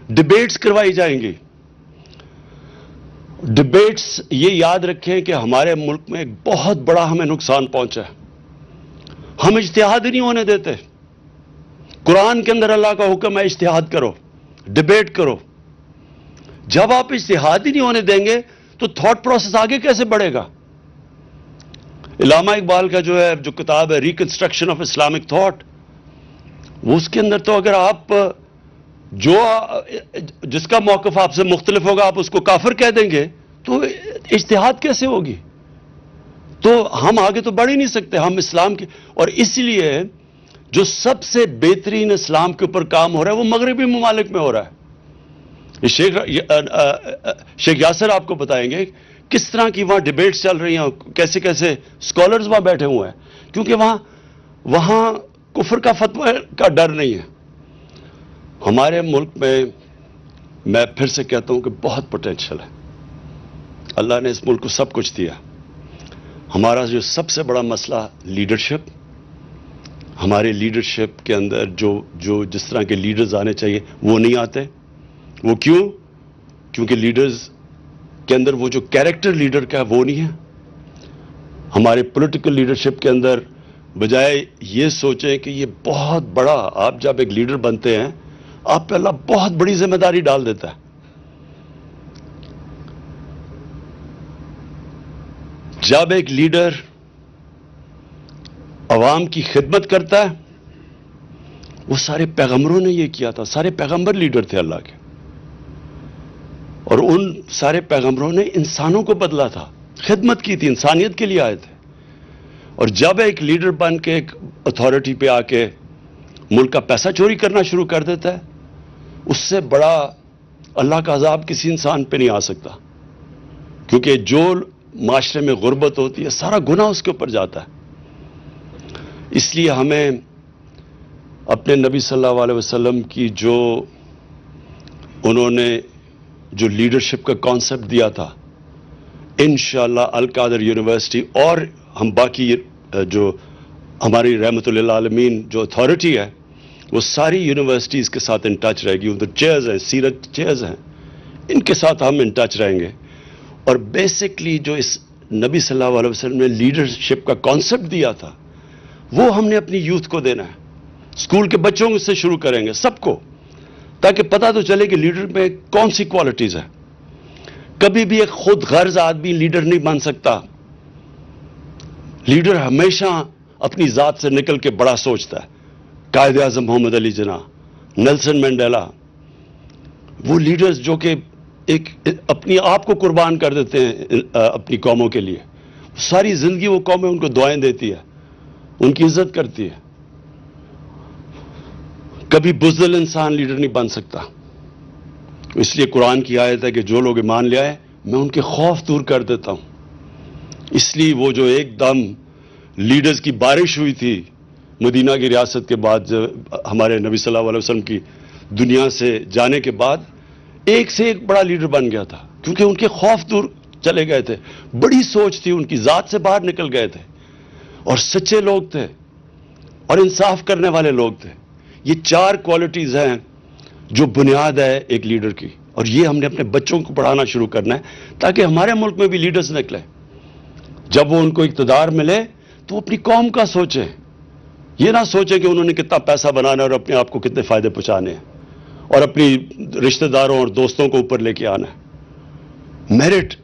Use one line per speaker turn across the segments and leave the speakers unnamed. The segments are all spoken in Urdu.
ڈبیٹس کروائی جائیں گی. ڈبیٹس یہ یاد رکھیں کہ ہمارے ملک میں ایک بہت بڑا ہمیں نقصان پہنچا ہے. ہم اجتہاد ہی نہیں ہونے دیتے. قرآن کے اندر اللہ کا حکم ہے اجتہاد کرو, ڈبیٹ کرو. جب آپ اجتہاد ہی نہیں ہونے دیں گے تو تھاٹ پروسیس آگے کیسے بڑھے گا؟ علامہ اقبال کا جو ہے جو کتاب ہے ریکنسٹرکشن آف اسلامک تھاٹ, وہ اس کے اندر تو اگر آپ جو جس کا موقف آپ سے مختلف ہوگا آپ اس کو کافر کہہ دیں گے تو اجتہاد کیسے ہوگی؟ تو ہم آگے تو بڑھ ہی نہیں سکتے. ہم اسلام کے, اور اس لیے جو سب سے بہترین اسلام کے اوپر کام ہو رہا ہے وہ مغربی ممالک میں ہو رہا ہے. شیخ یاسر آپ کو بتائیں گے کس طرح کی وہاں ڈیبیٹس چل رہی ہیں, کیسے کیسے اسکالرز وہاں بیٹھے ہوئے ہیں, کیونکہ وہاں کفر کا فتوی کا ڈر نہیں ہے. ہمارے ملک میں پھر سے کہتا ہوں کہ بہت پوٹینشل ہے. اللہ نے اس ملک کو سب کچھ دیا. ہمارا جو سب سے بڑا مسئلہ لیڈرشپ, ہمارے لیڈرشپ کے اندر جو جس طرح کے لیڈرز آنے چاہیے وہ نہیں آتے. وہ کیوں؟ کیونکہ لیڈرز کے اندر وہ جو کیریکٹر لیڈر کا ہے وہ نہیں ہے. ہمارے پولیٹیکل لیڈرشپ کے اندر بجائے یہ سوچیں کہ یہ بہت بڑا, آپ جب ایک لیڈر بنتے ہیں آپ پہ اللہ بہت بڑی ذمہ داری ڈال دیتا ہے. جب ایک لیڈر عوام کی خدمت کرتا ہے, وہ سارے پیغمبروں نے یہ کیا تھا, سارے پیغمبر لیڈر تھے اللہ کے, اور ان سارے پیغمبروں نے انسانوں کو بدلا تھا, خدمت کی تھی, انسانیت کے لیے آئے تھے. اور جب ایک لیڈر بن کے ایک اتھارٹی پہ آ کے ملک کا پیسہ چوری کرنا شروع کر دیتا ہے, اس سے بڑا اللہ کا عذاب کسی انسان پہ نہیں آ سکتا. کیونکہ جو معاشرے میں غربت ہوتی ہے سارا گناہ اس کے اوپر جاتا ہے. اس لیے ہمیں اپنے نبی صلی اللہ علیہ وسلم کی جو انہوں نے جو لیڈرشپ کا کانسیپٹ دیا تھا, انشاءاللہ القادر یونیورسٹی اور ہم باقی جو ہماری رحمت للعالمین جو اتھارٹی ہے وہ ساری یونیورسٹیز کے ساتھ ان ٹچ رہے گی. ادھر چیئرز ہیں, سیرت چیئرز ہیں, ان کے ساتھ ہم ان ٹچ رہیں گے. اور بیسکلی جو اس نبی صلی اللہ علیہ وسلم نے لیڈرشپ کا کانسیپٹ دیا تھا وہ ہم نے اپنی یوتھ کو دینا ہے. اسکول کے بچوں سے شروع کریں گے سب کو, تاکہ پتہ تو چلے کہ لیڈر میں کون سی کوالٹیز ہیں. کبھی بھی ایک خود غرض آدمی لیڈر نہیں بن سکتا. لیڈر ہمیشہ اپنی ذات سے نکل کے بڑا سوچتا ہے. قائد اعظم محمد علی جناح, نیلسن مینڈیلا, وہ لیڈرز جو کہ ایک اپنی آپ کو قربان کر دیتے ہیں اپنی قوموں کے لیے. ساری زندگی وہ قومیں ان کو دعائیں دیتی ہے, ان کی عزت کرتی ہے. کبھی بزدل انسان لیڈر نہیں بن سکتا. اس لیے قرآن کی آیت ہے کہ جو لوگ ایمان لے آئے میں ان کے خوف دور کر دیتا ہوں. اس لیے وہ جو ایک دم لیڈرز کی بارش ہوئی تھی مدینہ کی ریاست کے بعد, ہمارے نبی صلی اللہ علیہ وسلم کی دنیا سے جانے کے بعد, ایک سے ایک بڑا لیڈر بن گیا تھا, کیونکہ ان کے خوف دور چلے گئے تھے. بڑی سوچ تھی ان کی, ذات سے باہر نکل گئے تھے, اور سچے لوگ تھے اور انصاف کرنے والے لوگ تھے. یہ 4 کوالٹیز ہیں جو بنیاد ہے ایک لیڈر کی, اور یہ ہم نے اپنے بچوں کو پڑھانا شروع کرنا ہے تاکہ ہمارے ملک میں بھی لیڈرز نکلیں. جب وہ ان کو اقتدار ملے تو وہ اپنی قوم کا سوچیں, یہ نہ سوچیں کہ انہوں نے کتنا پیسہ بنانا ہے اور اپنے آپ کو کتنے فائدے پہنچانے ہیں اور اپنی رشتہ داروں اور دوستوں کو اوپر لے کے آنا ہے. میرٹ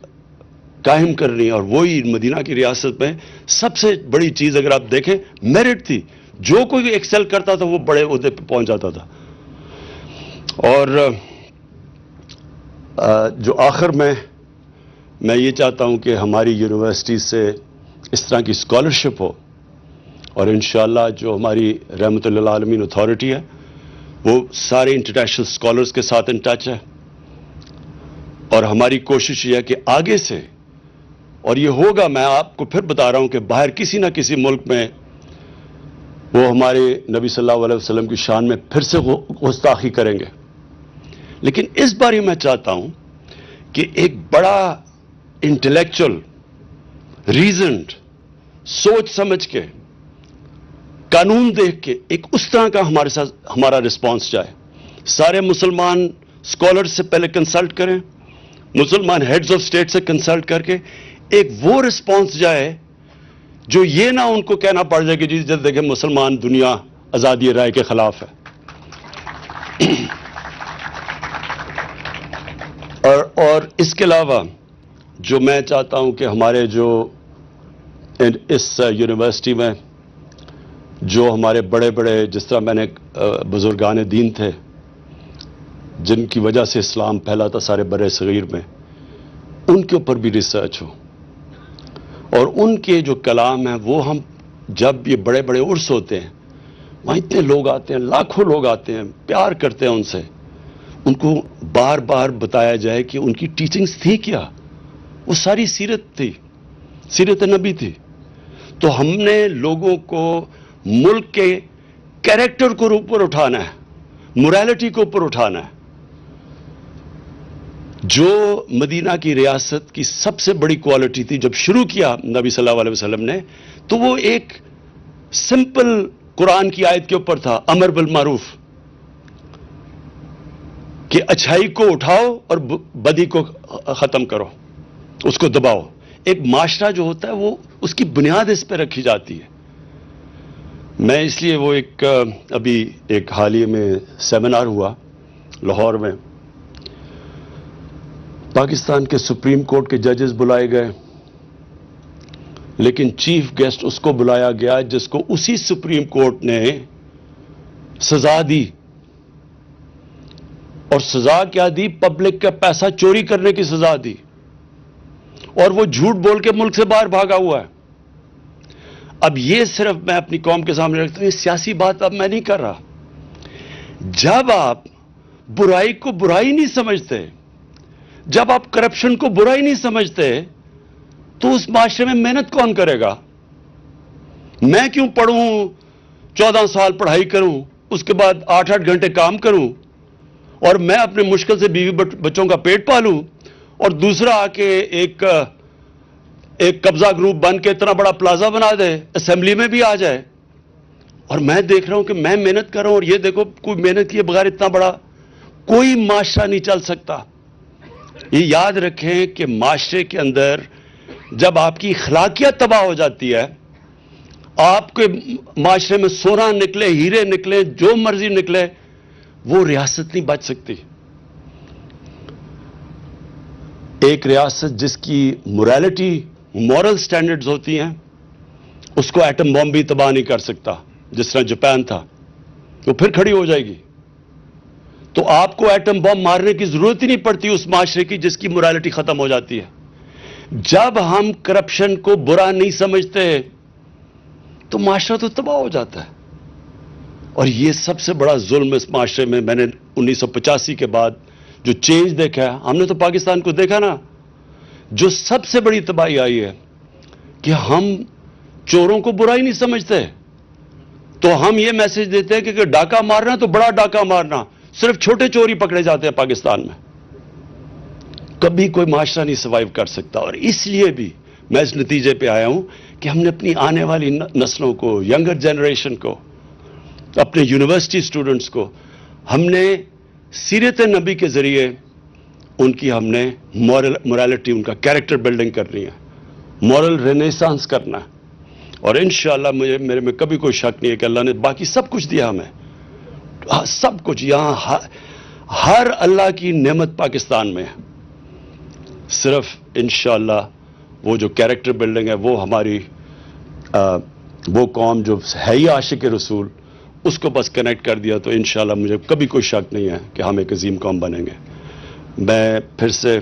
قائم کرنی, اور وہی مدینہ کی ریاست میں سب سے بڑی چیز اگر آپ دیکھیں میرٹ تھی. جو کوئی ایکسل کرتا تھا وہ بڑے عہدے پہ پہنچ جاتا تھا. اور جو آخر میں یہ چاہتا ہوں کہ ہماری یونیورسٹی سے اس طرح کی اسکالرشپ ہو, اور انشاءاللہ جو ہماری رحمت للعالمین اتھارٹی ہے وہ سارے انٹرنیشنل اسکالرز کے ساتھ ان ٹچ ہے. اور ہماری کوشش یہ ہے کہ آگے سے, اور یہ ہوگا, میں آپ کو پھر بتا رہا ہوں کہ باہر کسی نہ کسی ملک میں وہ ہمارے نبی صلی اللہ علیہ وسلم کی شان میں پھر سے گستاخی کریں گے. لیکن اس بار میں چاہتا ہوں کہ ایک بڑا انٹلیکچوئل ریزنڈ سوچ سمجھ کے قانون دیکھ کے ایک اس طرح کا ہمارے ساتھ ہمارا رسپانس جائے. سارے مسلمان اسکالر سے پہلے کنسلٹ کریں, مسلمان ہیڈز آف اسٹیٹ سے کنسلٹ کر کے ایک وہ رسپانس جائے جو یہ نہ ان کو کہنا پڑ جائے کہ جی جب دیکھیں مسلمان دنیا آزادی رائے کے خلاف ہے. اور اس کے علاوہ جو میں چاہتا ہوں کہ ہمارے جو اس یونیورسٹی میں جو ہمارے بڑے بڑے, جس طرح میں نے بزرگان دین تھے جن کی وجہ سے اسلام پھیلا تھا سارے برِ صغیر میں, ان کے اوپر بھی ریسرچ ہو, اور ان کے جو کلام ہیں وہ ہم جب یہ بڑے بڑے عرس ہوتے ہیں وہاں اتنے لوگ آتے ہیں, لاکھوں لوگ آتے ہیں, پیار کرتے ہیں ان سے, ان کو بار بار بتایا جائے کہ ان کی ٹیچنگز تھی کیا, وہ ساری سیرت تھی, سیرت نبی تھی. تو ہم نے لوگوں کو ملک کے کیریکٹر کو اوپر اٹھانا ہے, موریلٹی کو اوپر اٹھانا ہے. جو مدینہ کی ریاست کی سب سے بڑی کوالٹی تھی جب شروع کیا نبی صلی اللہ علیہ وسلم نے, تو وہ ایک سمپل قرآن کی آیت کے اوپر تھا, امر بالمعروف, کہ اچھائی کو اٹھاؤ اور بدی کو ختم کرو, اس کو دباؤ. ایک معاشرہ جو ہوتا ہے وہ اس کی بنیاد اس پہ رکھی جاتی ہے. میں اس لیے وہ ابھی ایک حالیہ میں سیمینار ہوا لاہور میں, پاکستان کے سپریم کورٹ کے ججز بلائے گئے, لیکن چیف گیسٹ اس کو بلایا گیا جس کو اسی سپریم کورٹ نے سزا دی. اور سزا کیا دی؟ پبلک کا پیسہ چوری کرنے کی سزا دی, اور وہ جھوٹ بول کے ملک سے باہر بھاگا ہوا ہے. اب یہ صرف میں اپنی قوم کے سامنے رکھتا ہوں, یہ سیاسی بات اب میں نہیں کر رہا. جب آپ برائی کو برائی نہیں سمجھتے, جب آپ کرپشن کو برائی نہیں سمجھتے, تو اس معاشرے میں محنت کون کرے گا؟ میں کیوں پڑھوں, 14 سال پڑھائی کروں, اس کے بعد 8-8 گھنٹے کام کروں, اور میں اپنے مشکل سے بیوی بچوں کا پیٹ پالوں, اور دوسرا آ کے ایک قبضہ گروپ بن کے اتنا بڑا پلازا بنا دے, اسمبلی میں بھی آ جائے, اور میں دیکھ رہا ہوں کہ میں محنت کر رہا ہوں, اور یہ دیکھو کوئی محنت کیے بغیر اتنا بڑا کوئی معاشرہ نہیں چل سکتا. یہ یاد رکھیں کہ معاشرے کے اندر جب آپ کی اخلاقیات تباہ ہو جاتی ہے, آپ کے معاشرے میں سونا نکلے, ہیرے نکلے, جو مرضی نکلے, وہ ریاست نہیں بچ سکتی. ایک ریاست جس کی موریلٹی, مورل سٹینڈرڈز ہوتی ہیں, اس کو ایٹم بم بھی تباہ نہیں کر سکتا. جس طرح جاپان تھا, وہ پھر کھڑی ہو جائے گی. تو آپ کو ایٹم بم مارنے کی ضرورت ہی نہیں پڑتی اس معاشرے کی جس کی موریلٹی ختم ہو جاتی ہے. جب ہم کرپشن کو برا نہیں سمجھتے تو معاشرہ تو تباہ ہو جاتا ہے. اور یہ سب سے بڑا ظلم اس معاشرے میں نے 1985 کے بعد جو چینج دیکھا ہے, ہم نے تو پاکستان کو دیکھا نا, جو سب سے بڑی تباہی آئی ہے کہ ہم چوروں کو برا ہی نہیں سمجھتے. تو ہم یہ میسج دیتے ہیں کہ ڈاکہ مارنا تو بڑا ڈاکہ مارنا, صرف چھوٹے چور ہی پکڑے جاتے ہیں پاکستان میں. کبھی کوئی معاشرہ نہیں سروائیو کر سکتا. اور اس لیے بھی میں اس نتیجے پہ آیا ہوں کہ ہم نے اپنی آنے والی نسلوں کو, ینگر جنریشن کو, اپنے یونیورسٹی اسٹوڈنٹس کو, ہم نے سیرت نبی کے ذریعے ان کی ہم نے موریلٹی, ان کا کیریکٹر بلڈنگ کرنی ہے, مورل رینیسانس کرنا ہے. اور انشاءاللہ میرے میں کبھی کوئی شک نہیں ہے کہ اللہ نے باقی سب کچھ دیا ہمیں, سب کچھ یہاں ہر اللہ کی نعمت پاکستان میں ہے. صرف انشاءاللہ وہ جو کیریکٹر بلڈنگ ہے وہ ہماری وہ قوم جو ہے ہی عاشق رسول, اس کو بس کنیکٹ کر دیا تو انشاءاللہ مجھے کبھی کوئی شک نہیں ہے کہ ہم ایک عظیم قوم بنیں گے. میں پھر سے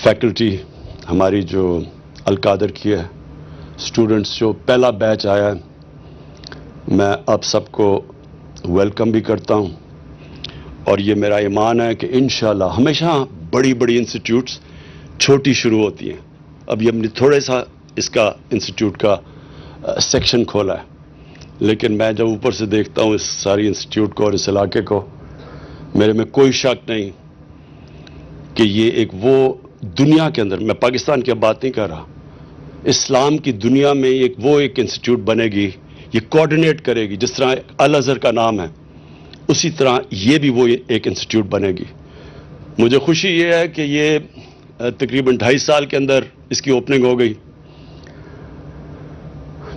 فیکلٹی ہماری جو القادر کی ہے, اسٹوڈنٹس جو پہلا بیچ آیا ہے, میں آپ سب کو ویلکم بھی کرتا ہوں. اور یہ میرا ایمان ہے کہ انشاءاللہ ہمیشہ بڑی بڑی انسٹیٹیوٹس چھوٹی شروع ہوتی ہیں. ابھی ہم نے تھوڑے سا اس کا انسٹیٹیوٹ کا سیکشن کھولا ہے, لیکن میں جب اوپر سے دیکھتا ہوں اس ساری انسٹیٹیوٹ کو اور اس علاقے کو, میرے میں کوئی شک نہیں کہ یہ ایک وہ دنیا کے اندر, میں پاکستان کی اب بات نہیں کر رہا, اسلام کی دنیا میں ایک انسٹیٹیوٹ بنے گی, یہ کوآرڈینیٹ کرے گی. جس طرح الازہر کا نام ہے, اسی طرح یہ بھی وہ ایک انسٹیٹیوٹ بنے گی. مجھے خوشی یہ ہے کہ یہ تقریباً 2.5 سال کے اندر اس کی اوپننگ ہو گئی.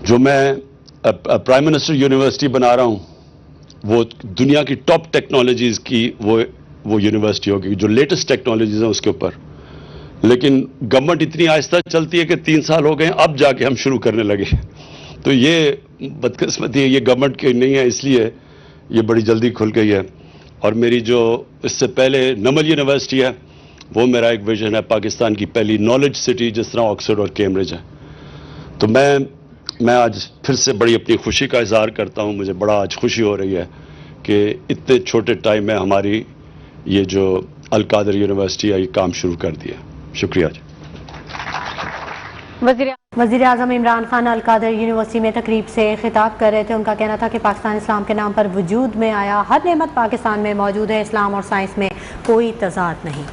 جو میں پرائم منسٹر یونیورسٹی بنا رہا ہوں وہ دنیا کی ٹاپ ٹیکنالوجیز کی وہ یونیورسٹی ہوگی, جو لیٹسٹ ٹیکنالوجیز ہیں اس کے اوپر. لیکن گورنمنٹ اتنی آہستہ چلتی ہے کہ 3 سال ہو گئے ہیں, اب جا کے ہم شروع کرنے لگے. تو یہ بدقسمتی ہے, یہ گورنمنٹ کی نہیں ہے, اس لیے یہ بڑی جلدی کھل گئی ہے. اور میری جو اس سے پہلے نمل یونیورسٹی ہے وہ میرا ایک ویژن ہے, پاکستان کی پہلی نالج سٹی جس طرح آکسفورڈ اور کیمبرج ہے. تو میں آج پھر سے بڑی اپنی خوشی کا اظہار کرتا ہوں. مجھے بڑا آج خوشی ہو رہی ہے کہ اتنے چھوٹے ٹائم میں ہماری یہ جو القادر یونیورسٹی ہے یہ کام شروع کر دیا. شکریہ جی.
وزیر اعظم عمران خان القادر یونیورسٹی میں تقریب سے خطاب کر رہے تھے. ان کا کہنا تھا کہ پاکستان اسلام کے نام پر وجود میں آیا, ہر نعمت پاکستان میں موجود ہے, اسلام اور سائنس میں کوئی تضاد نہیں.